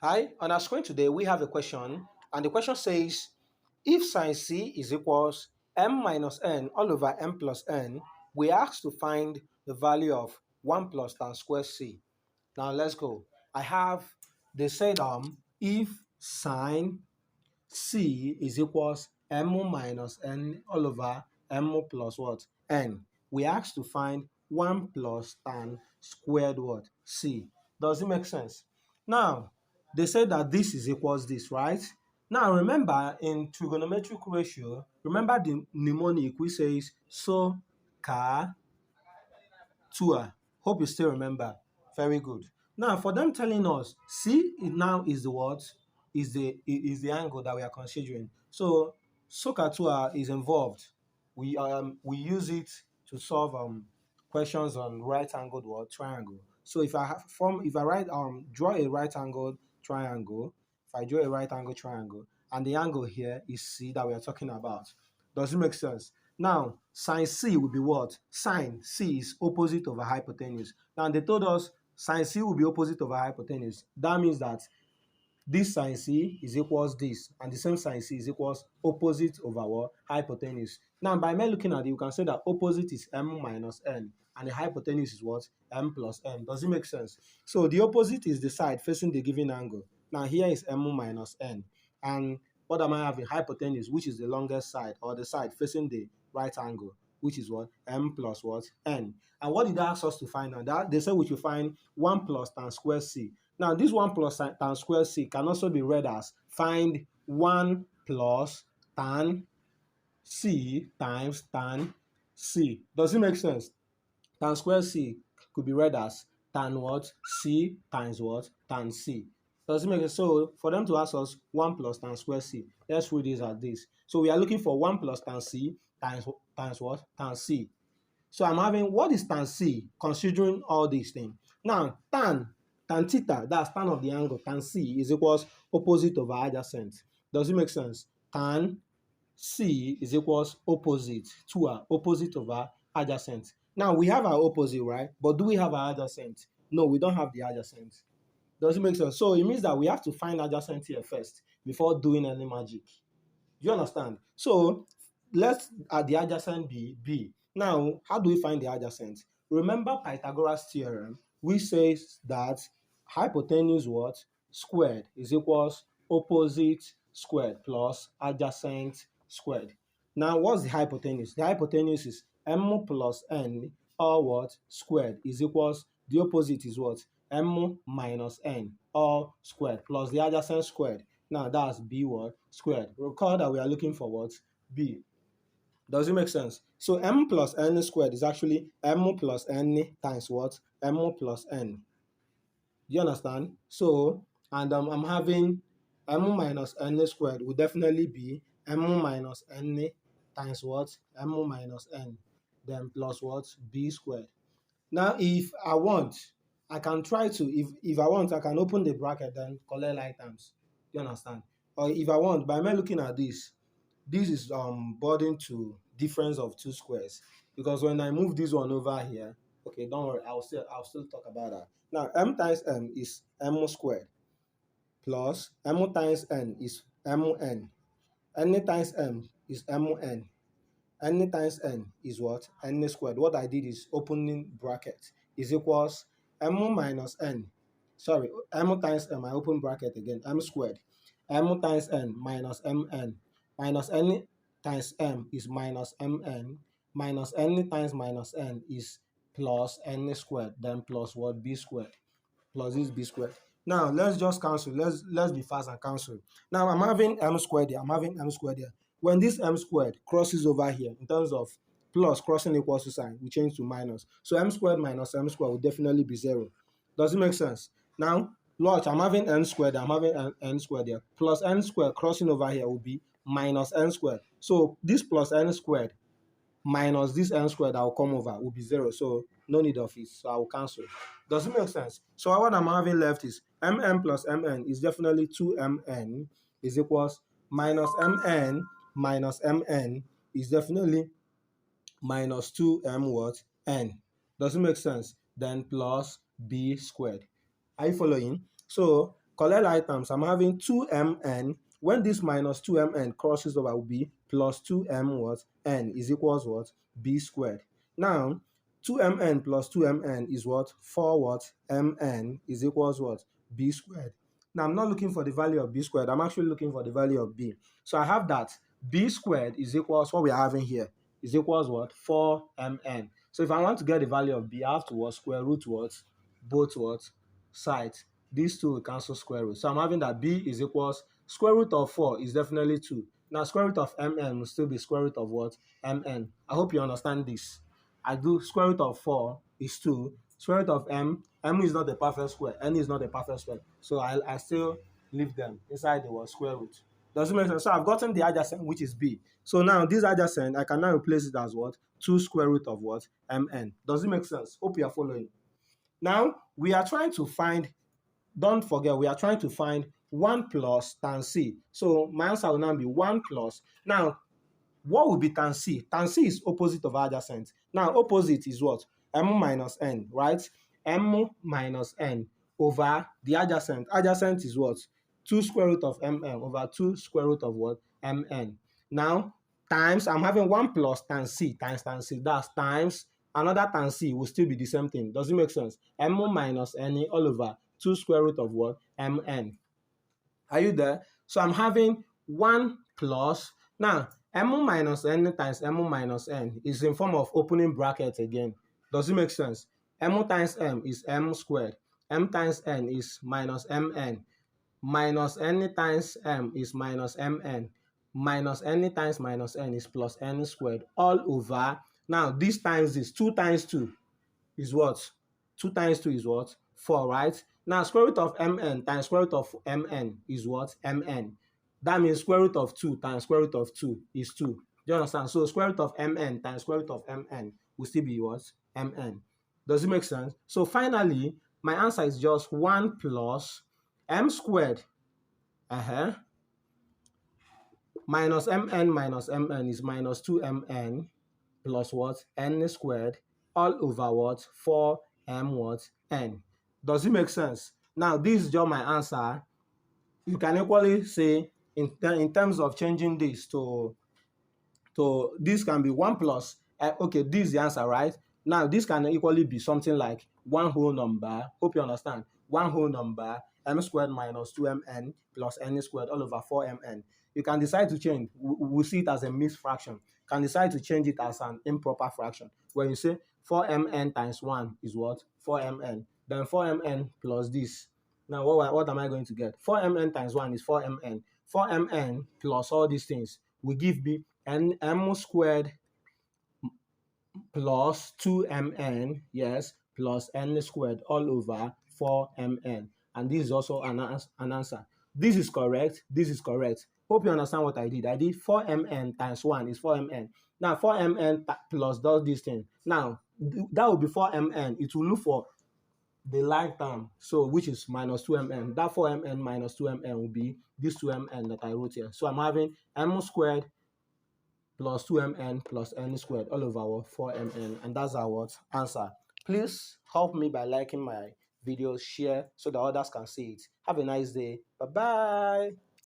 Hi, on our screen today we have a question, and the question says, if sine c is equals m minus n all over m plus n, we are asked to find the value of 1 plus tan square c. Now let's go. They said if sine c is equals m minus n all over m plus what? N. We are asked to find 1 plus tan squared what? C. Does it make sense? Now, they said that this is equals this, right? Now, remember in trigonometric ratio, remember the mnemonic which says so, ka, tua. Hope you still remember. Very good. Now, for them telling us, C now is the what? Is the angle that we are considering. So, SOHCAHTOA is involved. We use it to solve questions on right angled what triangle. So if I draw a right angled triangle, if I draw a right angle triangle, and the angle here is C that we are talking about, does it make sense? Now, sine C will be what? Sine C is opposite over hypotenuse. Now, they told us sine C will be opposite over hypotenuse. That means that this sine C is equals this, and the same sine C is equals opposite over what? Hypotenuse. Now, by me looking at it, you can say that opposite is m minus n, and the hypotenuse is what? M plus n. Does it make sense? So, the opposite is the side facing the given angle. Now, here is m minus n, and what am I having? Hypotenuse, which is the longest side, or the side facing the right angle, which is what? M plus what? N. And what did they ask us to find now? That they said we should find 1 plus tan square c. Now, this 1 plus tan square c can also be read as find 1 plus tan c times tan c. Does it make sense? Tan square c could be read as tan what? C times what? Tan c. Does it make sense? So, for them to ask us 1 plus tan square c, let's read this as this. So, we are looking for 1 plus tan c times what? Tan c. So I'm having, what is tan C considering all these things? Now, tan theta, that's tan of the angle, tan C is equals opposite over adjacent. Does it make sense? Tan C is equals opposite to our opposite over adjacent. Now, we have our opposite, right? But do we have our adjacent? No, we don't have the adjacent. Does it make sense? So it means that we have to find adjacent here first before doing any magic. Do you understand? So let's add the adjacent be B. Now, how do we find the adjacent? Remember Pythagoras theorem, which says that hypotenuse what? Squared is equals opposite squared plus adjacent squared. Now, what's the hypotenuse? The hypotenuse is m plus n, or what? Squared is equals, the opposite is what? M minus n, all squared, plus the adjacent squared. Now that's b what? Squared. Recall that we are looking for what? B. Does it make sense? So m plus n squared is actually m plus n times what? M plus n. Do you understand? So, and I'm having m minus n squared will definitely be m minus n times what? M minus n. Then plus what? B squared. Now, if I want, I can try to, if I want, I can open the bracket and collect like terms. Do you understand? Or if I want, by me looking at this is burden to difference of two squares. Because when I move this one over here, okay, don't worry, I'll still talk about that. Now, m times m is m squared plus m times n is mn. N times m is mn. N times n is what? N squared. What I did is opening bracket is equals m minus n. Sorry, m times m, I open bracket again, m squared. M times n minus mn minus n times m is minus mn minus n times minus n is plus n squared, then plus what? B squared, plus this b squared. Now let's just cancel. Let's be fast and cancel. Now I'm having m squared here. I'm having m squared here. When this m squared crosses over here, in terms of plus crossing equals to sign, we change to minus. So m squared minus m squared will definitely be 0. Does it make sense? Now, watch, I'm having n squared. I'm having n squared here. Plus n squared crossing over here will be minus n squared. So this plus n squared minus this n squared that will come over will be 0. So no need of it. So I will cancel. Does it make sense? So what I'm having left is mn plus mn is definitely 2mn is equals minus mn is definitely minus 2m what? N. Does it make sense? Then plus b squared. Are you following? So collect items. I'm having 2mn. When this minus 2mn crosses over, will be plus 2m what? N is equals what? B squared. Now, 2mn plus 2mn is what? 4 what? Mn is equals what? B squared. Now, I'm not looking for the value of b squared. I'm actually looking for the value of b. So I have that b squared is equals what we are having here is equals what? 4mn. So if I want to get the value of b, I have to what? Square root what? Both what? Sides. These two will cancel square root. So I'm having that b is equals square root of 4 is definitely 2. Now square root of mn will still be square root of what? Mn. I hope you understand this. I do square root of 4 is 2. Square root of m is not a perfect square. N is not a perfect square. So I still leave them inside the word square root. Does it make sense? So I've gotten the adjacent, which is b. So now this adjacent, I can now replace it as what? 2 square root of what? Mn. Does it make sense? Hope you are following. Now, we are trying to find, don't forget, we are trying to find 1 plus tan c. So my answer will now be 1 plus. Now, what will be tan c? Tan c is opposite of adjacent. Now, opposite is what? M minus n, right? M minus n over the adjacent. Adjacent is what? 2 square root of mn over 2 square root of what? Mn. Now, times, I'm having 1 plus tan c times tan c. That's times another tan c will still be the same thing. Does it make sense? M minus n all over 2 square root of what? Mn. Are you there? So I'm having 1 plus. Now, m minus n times m minus n is in form of opening bracket again. Does it make sense? M times m is m squared. M times n is minus mn. Minus n times m is minus mn. Minus n times minus n is plus n squared. All over. Now, this times this. 2 times 2 is what? 2 times 2 is what? 4, right? Now, square root of mn times square root of mn is what? Mn. That means square root of 2 times square root of 2 is 2. Do you understand? So, square root of mn times square root of mn will still be what? Mn. Does it make sense? So, finally, my answer is just 1 plus m squared minus mn is minus 2mn plus what? N squared all over what? 4m what? N. Does it make sense? Now, this is just my answer. You can equally say in terms of changing this to this can be 1 plus, okay, this is the answer, right? Now, this can equally be something like 1 whole number. Hope you understand. 1 whole number, m squared minus 2mn plus n squared all over 4mn. You can decide to change. We'll see it as a mixed fraction. Can decide to change it as an improper fraction. When you say 4mn times 1 is what? 4mn. Then 4mn plus this. Now, what am I going to get? 4mn times 1 is 4mn. 4mn plus all these things will give me m squared plus 2mn, yes, plus n squared all over 4mn. And this is also an answer. This is correct. This is correct. Hope you understand what I did. I did 4mn times 1 is 4mn. Now, 4mn plus does this thing. Now, that will be 4mn. It will look for the like term, so which is minus 2mn. That 4mn minus 2mn will be this 2mn that I wrote here. So I'm having m squared plus 2mn plus n squared all over 4mn, and that's our answer. Please help me by liking my videos, share so that others can see it. Have a nice day. Bye bye.